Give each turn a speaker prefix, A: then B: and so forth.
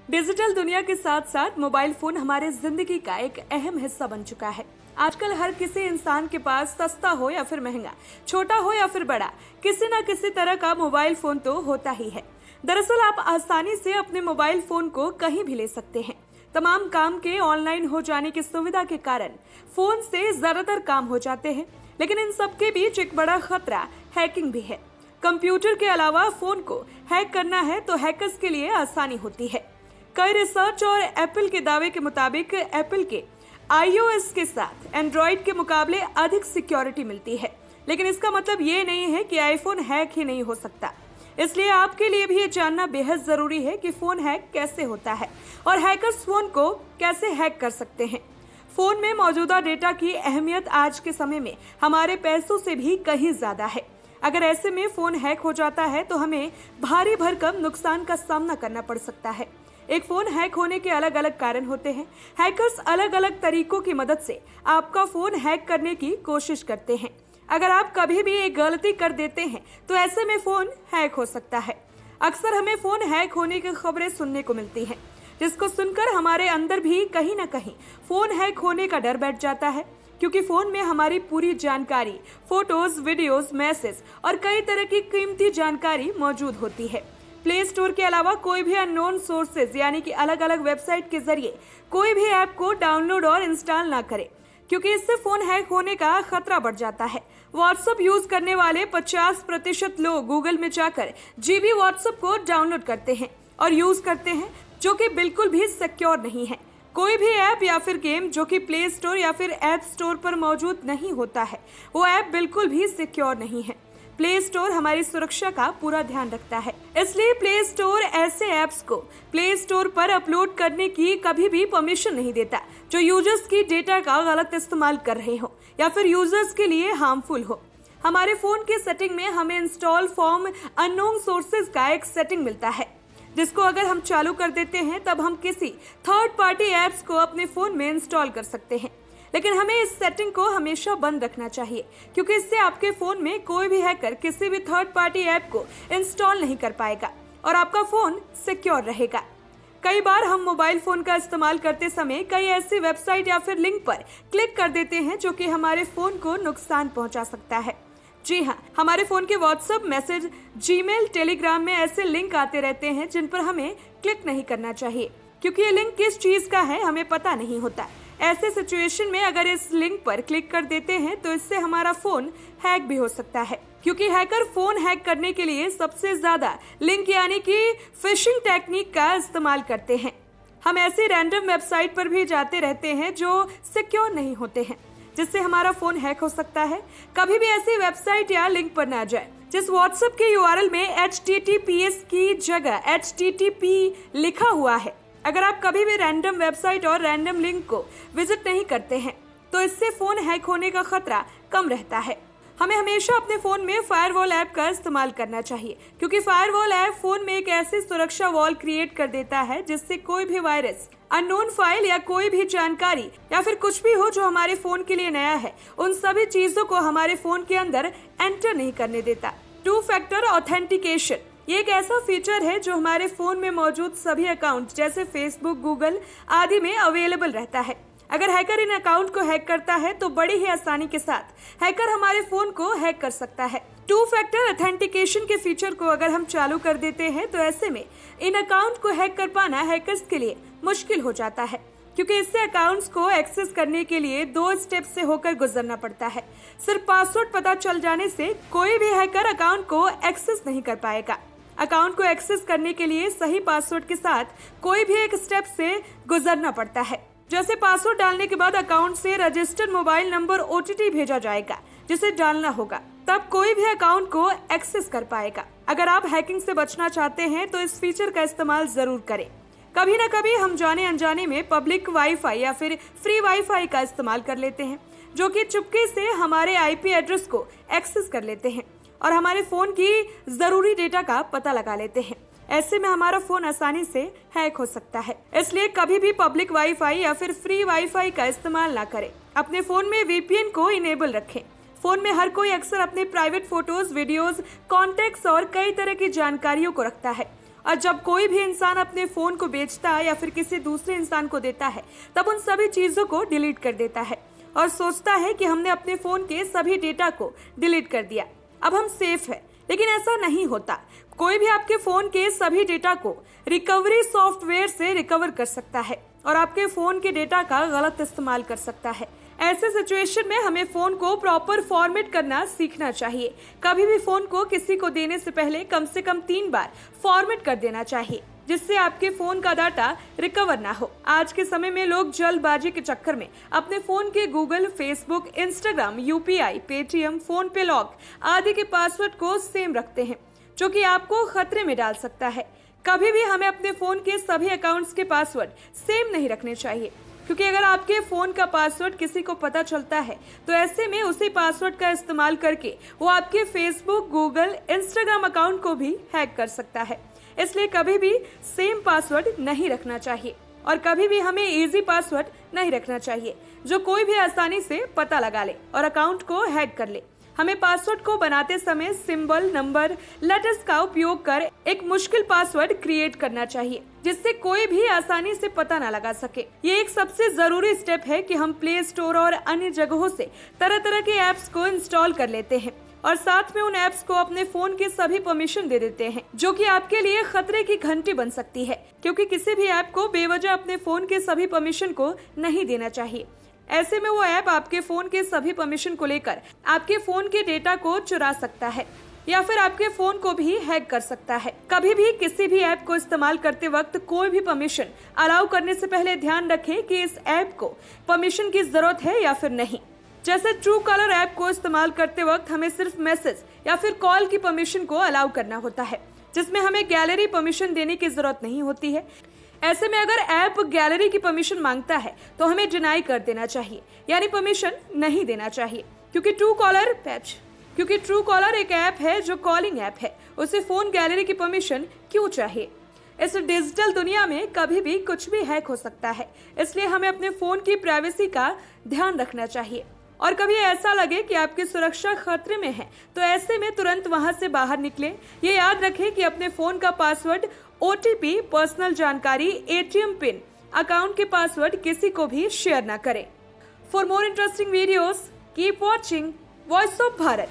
A: Digital दुनिया के साथ साथ मोबाइल फोन हमारे जिंदगी का एक अहम हिस्सा बन चुका है। आजकल हर किसी इंसान के पास सस्ता हो या फिर महंगा, छोटा हो या फिर बड़ा, किसी न किसी तरह का मोबाइल फोन तो होता ही है। दरअसल आप आसानी से अपने मोबाइल फोन को कहीं भी ले सकते हैं। तमाम काम के ऑनलाइन हो जाने की सुविधा के कारण फोन से ज्यादातर काम हो जाते हैं, लेकिन इन सब के बीच एक बड़ा खतरा हैकिंग भी है। कंप्यूटर के अलावा फोन को हैक करना है तो हैकर्स के लिए आसानी होती है। कई रिसर्च और एप्पल के दावे के मुताबिक एप्पल के iOS के साथ एंड्रॉइड के मुकाबले अधिक सिक्योरिटी मिलती है, लेकिन इसका मतलब ये नहीं है कि आईफोन हैक ही नहीं हो सकता। इसलिए आपके लिए भी ये जानना बेहद जरूरी है कि फोन हैक कैसे होता है और हैकर्स फोन को कैसे हैक कर सकते हैं। फोन में मौजूदा डेटा की अहमियत आज के समय में हमारे पैसों से भी कहीं ज्यादा है। अगर ऐसे में फोन हैक हो जाता है तो हमें भारी भरकम नुकसान का सामना करना पड़ सकता है। एक फोन हैक होने के अलग अलग कारण होते हैं। हैकर्स अलग अलग तरीकों की मदद से आपका फोन हैक करने की कोशिश करते हैं। अगर आप कभी भी एक गलती कर देते हैं तो ऐसे में फोन हैक हो सकता है। अक्सर हमें फोन हैक होने की खबरें सुनने को मिलती हैं, जिसको सुनकर हमारे अंदर भी कहीं ना कहीं फोन हैक होने का डर बैठ जाता है, क्योंकि फोन में हमारी पूरी जानकारी, फोटोज, वीडियोस, मैसेज और कई तरह की कीमती जानकारी मौजूद होती है। प्ले स्टोर के अलावा कोई भी अननोन सोर्सेज यानी कि अलग अलग वेबसाइट के जरिए कोई भी ऐप को डाउनलोड और इंस्टॉल ना करें, क्योंकि इससे फोन हैक होने का खतरा बढ़ जाता है। व्हाट्सएप यूज करने वाले 50% लोग गूगल में जाकर जीबी व्हाट्सएप को डाउनलोड करते हैं और यूज करते हैं, जो कि बिल्कुल भी सिक्योर नहीं है। कोई भी ऐप या फिर गेम जो कि प्ले स्टोर या फिर ऐप स्टोर पर मौजूद नहीं होता है, वो ऐप बिल्कुल भी सिक्योर नहीं है। प्ले स्टोर हमारी सुरक्षा का पूरा ध्यान रखता है, इसलिए प्ले स्टोर ऐसे ऐप्स को प्ले स्टोर पर अपलोड करने की कभी भी परमिशन नहीं देता जो यूजर्स की डेटा का गलत इस्तेमाल कर रहे हो या फिर यूजर्स के लिए हार्मफुल हो। हमारे फोन के सेटिंग में हमें इंस्टॉल फ्रॉम अननोन सोर्सेज का एक सेटिंग मिलता है, जिसको अगर हम चालू कर देते हैं तब हम किसी थर्ड पार्टी एप्स को अपने फोन में इंस्टॉल कर सकते हैं। लेकिन हमें इस सेटिंग को हमेशा बंद रखना चाहिए, क्योंकि इससे आपके फोन में कोई भी हैकर किसी भी थर्ड पार्टी ऐप को इंस्टॉल नहीं कर पाएगा और आपका फोन सिक्योर रहेगा। कई बार हम मोबाइल फोन का इस्तेमाल करते समय कई ऐसी वेबसाइट या फिर लिंक पर क्लिक कर देते हैं जो कि हमारे फोन को नुकसान पहुंचा सकता है। जी हाँ, हमारे फोन के व्हाट्सएप, मैसेज, जीमेल, टेलीग्राम में ऐसे लिंक आते रहते हैं जिन पर हमें क्लिक नहीं करना चाहिए, क्योंकि ये लिंक किस चीज का है हमें पता नहीं होता। ऐसे सिचुएशन में अगर इस लिंक पर क्लिक कर देते हैं तो इससे हमारा फोन हैक भी हो सकता है, क्योंकि हैकर फोन हैक करने के लिए सबसे ज्यादा लिंक यानी कि फिशिंग टेक्निक का इस्तेमाल करते हैं। हम ऐसी रैंडम वेबसाइट पर भी जाते रहते हैं जो सिक्योर नहीं होते हैं, जिससे हमारा फोन हैक हो सकता है। कभी भी ऐसी वेबसाइट या लिंक पर ना जाए जिस व्हाट्सएप के URL में HTTPS की जगह HTTP लिखा हुआ है। अगर आप कभी भी रैंडम वेबसाइट और रैंडम लिंक को विजिट नहीं करते हैं तो इससे फोन हैक होने का खतरा कम रहता है। हमें हमेशा अपने फोन में फायरवॉल ऐप का इस्तेमाल करना चाहिए, क्योंकि फायरवॉल ऐप फोन में एक ऐसी सुरक्षा वॉल क्रिएट कर देता है जिससे कोई भी वायरस, अननोन फाइल या कोई भी जानकारी या फिर कुछ भी हो जो हमारे फोन के लिए नया है, उन सभी चीजों को हमारे फोन के अंदर एंटर नहीं करने देता। 2 फैक्टर ऑथेंटिकेशन ये एक ऐसा फीचर है जो हमारे फोन में मौजूद सभी अकाउंट जैसे फेसबुक, गूगल आदि में अवेलेबल रहता है। अगर हैकर इन अकाउंट को हैक करता है तो बड़ी ही आसानी के साथ हैकर हमारे फोन को हैक कर सकता है। 2 फैक्टर ऑथेंटिकेशन के फीचर को अगर हम चालू कर देते हैं तो ऐसे में इन अकाउंट को हैक कर पाना हैकर्स के लिए मुश्किल हो जाता है, क्योंकि इससे अकाउंट्स को एक्सेस करने के लिए 2 स्टेप से होकर गुजरना पड़ता है। सिर्फ पासवर्ड पता चल जाने से कोई भी हैकर अकाउंट को एक्सेस नहीं कर पाएगा। अकाउंट को एक्सेस करने के लिए सही पासवर्ड के साथ कोई भी एक स्टेप से गुजरना पड़ता है। जैसे पासवर्ड डालने के बाद अकाउंट से रजिस्टर्ड मोबाइल नंबर OTP भेजा जाएगा, जिसे डालना होगा, तब कोई भी अकाउंट को एक्सेस कर पाएगा। अगर आप हैकिंग से बचना चाहते हैं तो इस फीचर का इस्तेमाल जरूर करें। कभी न कभी हम जाने अनजाने में पब्लिक वाईफाई या फिर फ्री वाईफाई का इस्तेमाल कर लेते हैं, जो कि चुपके से हमारे IP एड्रेस को एक्सेस कर लेते हैं और हमारे फोन की जरूरी डेटा का पता लगा लेते हैं। ऐसे में हमारा फोन आसानी से हैक हो सकता है। इसलिए कभी भी पब्लिक वाईफाई या फिर फ्री वाईफाई का इस्तेमाल ना करें। अपने फोन में VPN को इनेबल रखें। फोन में हर कोई अक्सर अपने प्राइवेट फोटोज, वीडियोज, कॉन्टेक्ट्स और कई तरह की जानकारियों को रखता है और जब कोई भी इंसान अपने फोन को बेचता है या फिर किसी दूसरे इंसान को देता है, तब उन सभी चीजों को डिलीट कर देता है और सोचता है कि हमने अपने फोन के सभी डेटा को डिलीट कर दिया, अब हम सेफ है। लेकिन ऐसा नहीं होता। कोई भी आपके फोन के सभी डेटा को रिकवरी सॉफ्टवेयर से रिकवर कर सकता है और आपके फोन के डेटा का गलत इस्तेमाल कर सकता है। ऐसे सिचुएशन में हमें फोन को प्रॉपर फॉर्मेट करना सीखना चाहिए। कभी भी फोन को किसी को देने से पहले कम से कम 3 बार फॉर्मेट कर देना चाहिए, जिससे आपके फोन का डाटा रिकवर ना हो। आज के समय में लोग जल्दबाजी के चक्कर में अपने फोन के Google, Facebook, Instagram, UPI, Paytm, phone पे लॉक आदि के पासवर्ड को सेम रखते हैं, जो कि आपको खतरे में डाल सकता है। कभी भी हमें अपने फोन के सभी अकाउंट्स के पासवर्ड सेम नहीं रखने चाहिए, क्योंकि अगर आपके फोन का पासवर्ड किसी को पता चलता है तो ऐसे में उसी पासवर्ड का इस्तेमाल करके वो आपके फेसबुक, गूगल, इंस्टाग्राम अकाउंट को भी हैक कर सकता है। इसलिए कभी भी सेम पासवर्ड नहीं रखना चाहिए और कभी भी हमें इजी पासवर्ड नहीं रखना चाहिए जो कोई भी आसानी से पता लगा ले और अकाउंट को हैक कर ले। हमें पासवर्ड को बनाते समय सिंबल, नंबर, लेटर्स का उपयोग कर एक मुश्किल पासवर्ड क्रिएट करना चाहिए, जिससे कोई भी आसानी से पता न लगा सके। ये एक सबसे जरूरी स्टेप है कि हम प्ले स्टोर और अन्य जगहों से तरह तरह के ऐप्स को इंस्टॉल कर लेते हैं और साथ में उन ऐप्स को अपने फोन के सभी परमिशन दे देते हैं, जो कि आपके लिए खतरे की घंटी बन सकती है, क्योंकि किसी भी ऐप को बेवजह अपने फोन के सभी परमिशन को नहीं देना चाहिए। ऐसे में वो ऐप आपके फोन के सभी परमिशन को लेकर आपके फोन के डेटा को चुरा सकता है या फिर आपके फोन को भी हैक कर सकता है। कभी भी किसी भी ऐप को इस्तेमाल करते वक्त कोई भी परमिशन अलाउ करने से पहले ध्यान रखें कि इस ऐप को परमिशन की जरूरत है या फिर नहीं। जैसे ट्रू कॉलर ऐप को इस्तेमाल करते वक्त हमें सिर्फ मैसेज या फिर कॉल की परमिशन को अलाउ करना होता है, जिसमें हमें गैलरी परमिशन देने की जरूरत नहीं होती है। ऐसे में अगर ऐप गैलरी की परमिशन मांगता है तो हमें डिनाई कर देना चाहिए, यानी परमिशन नहीं देना चाहिए, क्योंकि ट्रू कॉलर एक ऐप है जो कॉलिंग ऐप है, उसे फोन गैलरी की परमिशन क्यों चाहिए। इस डिजिटल दुनिया में कभी भी कुछ भी हैक हो सकता है, इसलिए हमें अपने फोन की प्राइवेसी का ध्यान रखना चाहिए और कभी ऐसा लगे कि आपकी सुरक्षा खतरे में है तो ऐसे में तुरंत वहां से बाहर निकले। ये याद रखें कि अपने फोन का पासवर्ड, OTP, पर्सनल जानकारी, ATM पिन, अकाउंट के पासवर्ड किसी को भी शेयर न करें। For more interesting videos, keep watching voice of Bharat.